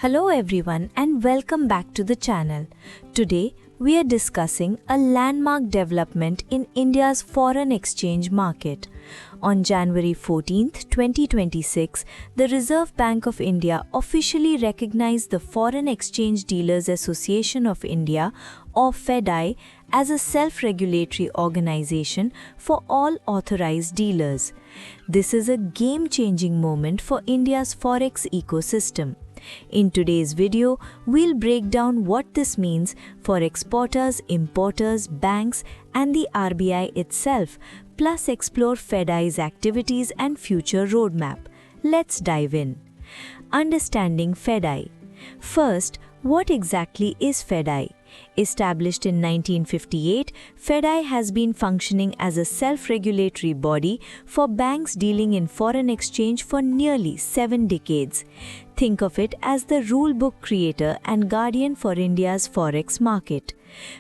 Hello everyone and welcome back to the channel. Today we are discussing a landmark development in India's foreign exchange market. On January 14, 2026, the Reserve Bank of India officially recognized the Foreign Exchange Dealers Association of India or FEDI as a self-regulatory organization for all authorized dealers. This is a game-changing moment for India's forex ecosystem. In today's video, we'll break down what this means for exporters, importers, banks, and the RBI itself, plus explore FEDI's activities and future roadmap. Let's dive in. Understanding FEDI. First, what exactly is FEDI? Established in 1958, FEDI has been functioning as a self-regulatory body for banks dealing in foreign exchange for nearly 7 decades. Think of it as the rulebook creator and guardian for India's forex market.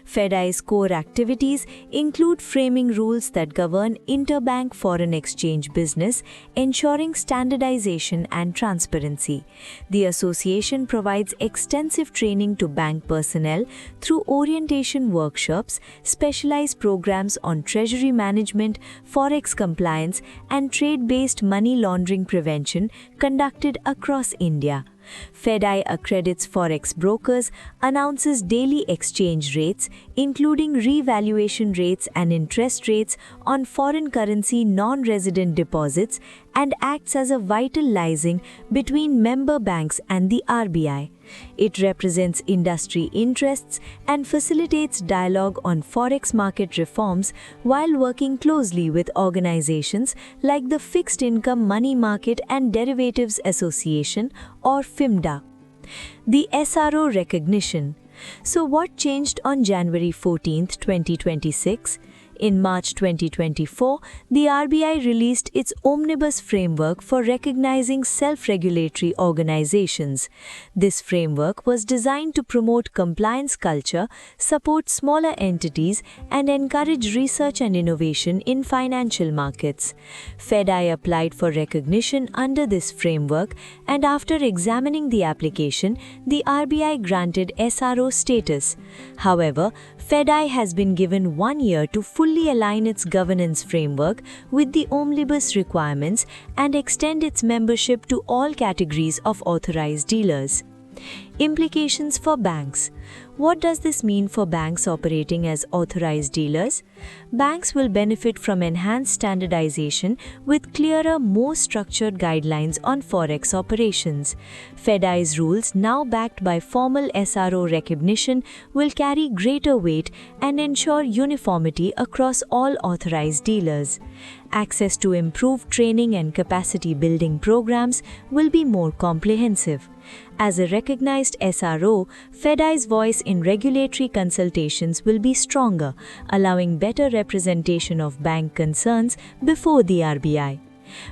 FEDI's core activities include framing rules that govern interbank foreign exchange business, ensuring standardization and transparency. The association provides extensive training to bank personnel through orientation workshops, specialized programs on treasury management, forex compliance, and trade-based money laundering prevention conducted across India. FEDI accredits forex brokers, announces daily exchange rates, including revaluation rates and interest rates on foreign currency non-resident deposits, and acts as a vital liaison between member banks and the RBI. It represents industry interests and facilitates dialogue on forex market reforms while working closely with organizations like the Fixed Income Money Market and Derivatives Association or FIMDA. The SRO recognition. So what changed on January 14, 2026? In March 2024, the RBI released its Omnibus Framework for recognizing self-regulatory organizations. This framework was designed to promote compliance culture, support smaller entities, and encourage research and innovation in financial markets. FEDI applied for recognition under this framework, and after examining the application, the RBI granted SRO status. However, FEDI has been given 1 year to fully align its governance framework with the Omnibus requirements and extend its membership to all categories of authorized dealers. Implications for banks. What does this mean for banks operating as authorized dealers? Banks will benefit from enhanced standardization with clearer, more structured guidelines on forex operations. FEDI's rules, now backed by formal SRO recognition, will carry greater weight and ensure uniformity across all authorized dealers. Access to improved training and capacity building programs will be more comprehensive. As a recognized SRO, FEDI's voice in regulatory consultations will be stronger, allowing better representation of bank concerns before the RBI.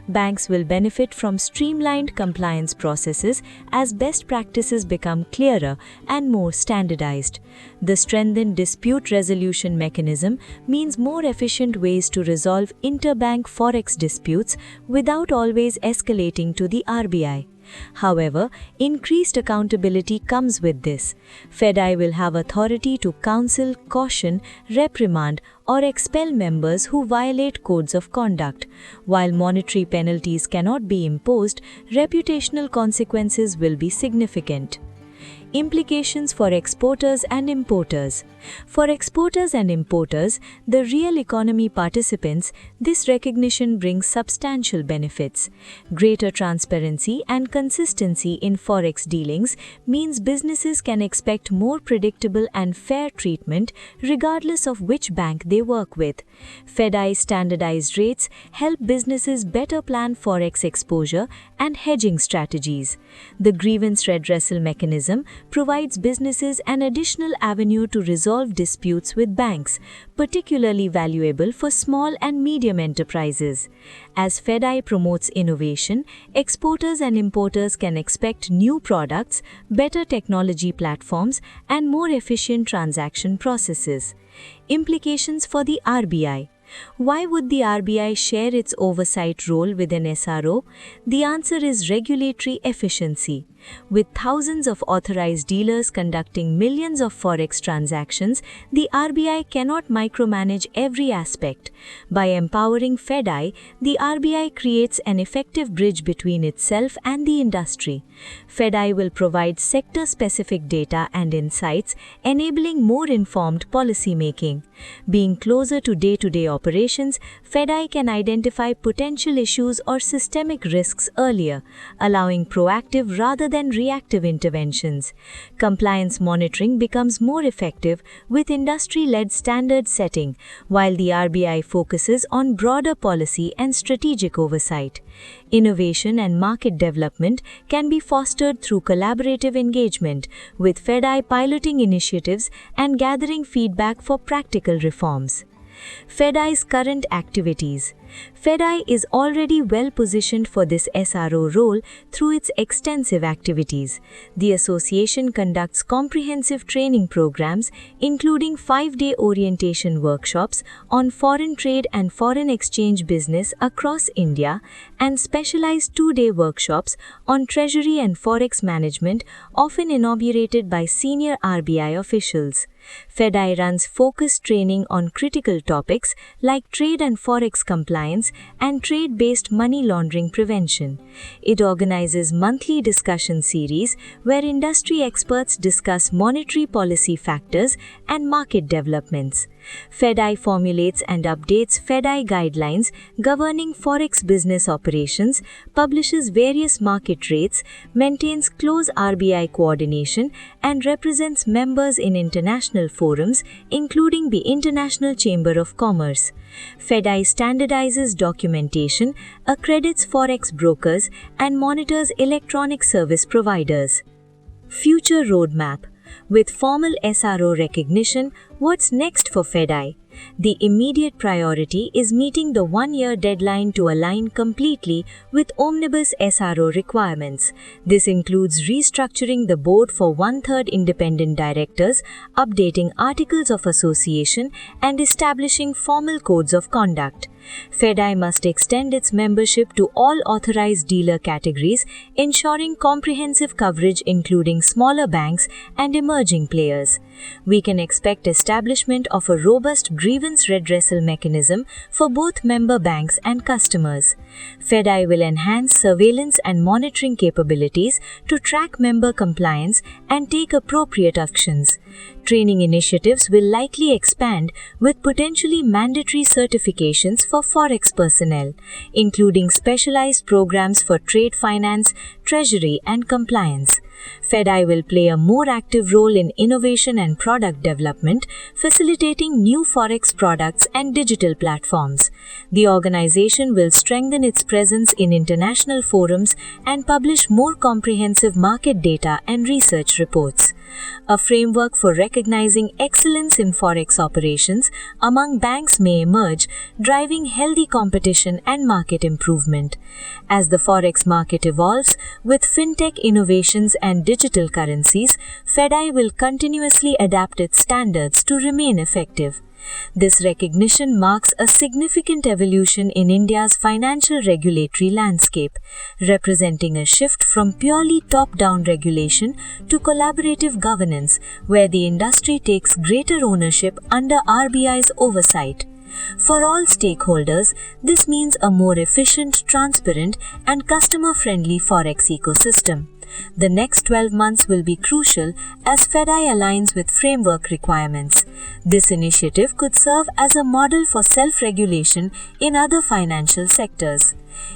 Banks will benefit from streamlined compliance processes as best practices become clearer and more standardized. The strengthened dispute resolution mechanism means more efficient ways to resolve interbank forex disputes without always escalating to the RBI. However, increased accountability comes with this. FEDI will have authority to counsel, caution, reprimand, or expel members who violate codes of conduct. While monetary penalties cannot be imposed, reputational consequences will be significant. Implications for exporters and importers. For exporters and importers, the real economy participants, this recognition brings substantial benefits. Greater transparency and consistency in forex dealings means businesses can expect more predictable and fair treatment regardless of which bank they work with. FEDI's standardized rates help businesses better plan forex exposure and hedging strategies. The grievance redressal mechanism provides businesses an additional avenue to resolve disputes with banks, particularly valuable for small and medium enterprises. As FEDI promotes innovation, exporters and importers can expect new products, better technology platforms, and more efficient transaction processes. Implications for the RBI. Why would the RBI share its oversight role with an SRO? The answer is regulatory efficiency. With thousands of authorized dealers conducting millions of forex transactions, the RBI cannot micromanage every aspect. By empowering FedAI, the RBI creates an effective bridge between itself and the industry. FedAI will provide sector-specific data and insights, enabling more informed policy-making. Being closer to day-to-day operations, FedAI can identify potential issues or systemic risks earlier, allowing proactive rather than reactive interventions. Compliance monitoring becomes more effective with industry-led standard setting, while the RBI focuses on broader policy and strategic oversight. Innovation and market development can be fostered through collaborative engagement, with FedAI piloting initiatives and gathering feedback for practical reforms. FedAI's current activities. FedAI is already well positioned for this SRO role through its extensive activities. The association conducts comprehensive training programs, including 5-day orientation workshops on foreign trade and foreign exchange business across India, and specialized 2-day workshops on treasury and forex management, often inaugurated by senior RBI officials. FedAI runs focused training on critical topics like trade and forex compliance and trade-based money laundering prevention. It organizes monthly discussion series where industry experts discuss monetary policy factors and market developments. FedAI formulates and updates FedAI guidelines governing forex business operations, publishes various market rates, maintains close RBI coordination, and represents members in international forums, including the International Chamber of Commerce. FedAI standardizes documentation, accredits forex brokers, and monitors electronic service providers. Future roadmap. With formal SRO recognition, what's next for FedAI? The immediate priority is meeting the 1-year deadline to align completely with omnibus SRO requirements. This includes restructuring the board for 1/3 independent directors, updating articles of association, and establishing formal codes of conduct. FedAI must extend its membership to all authorized dealer categories, ensuring comprehensive coverage including smaller banks and emerging players. We can expect establishment of a robust grievance redressal mechanism for both member banks and customers. FedAI will enhance surveillance and monitoring capabilities to track member compliance and take appropriate actions. Training initiatives will likely expand with potentially mandatory certifications for forex personnel, including specialized programs for trade finance, treasury, and compliance. FedAI will play a more active role in innovation and product development, facilitating new forex products and digital platforms. The organization will strengthen its presence in international forums and publish more comprehensive market data and research reports. A framework for recognizing excellence in forex operations among banks may emerge, driving healthy competition and market improvement. As the forex market evolves with fintech innovations and digital currencies, FedAI will continuously adapt its standards to remain effective. This recognition marks a significant evolution in India's financial regulatory landscape, representing a shift from purely top-down regulation to collaborative governance, where the industry takes greater ownership under RBI's oversight. For all stakeholders, this means a more efficient, transparent, and customer-friendly forex ecosystem. The next 12 months will be crucial as FedAI aligns with framework requirements. This initiative could serve as a model for self-regulation in other financial sectors.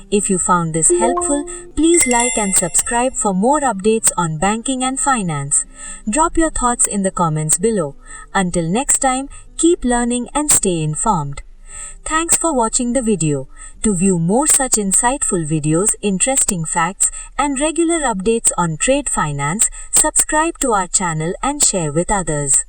If you found this helpful, please like and subscribe for more updates on banking and finance. Drop your thoughts in the comments below. Until next time, keep learning and stay informed. Thanks for watching the video. To view more such insightful videos, interesting facts, and regular updates on trade finance, subscribe to our channel and share with others.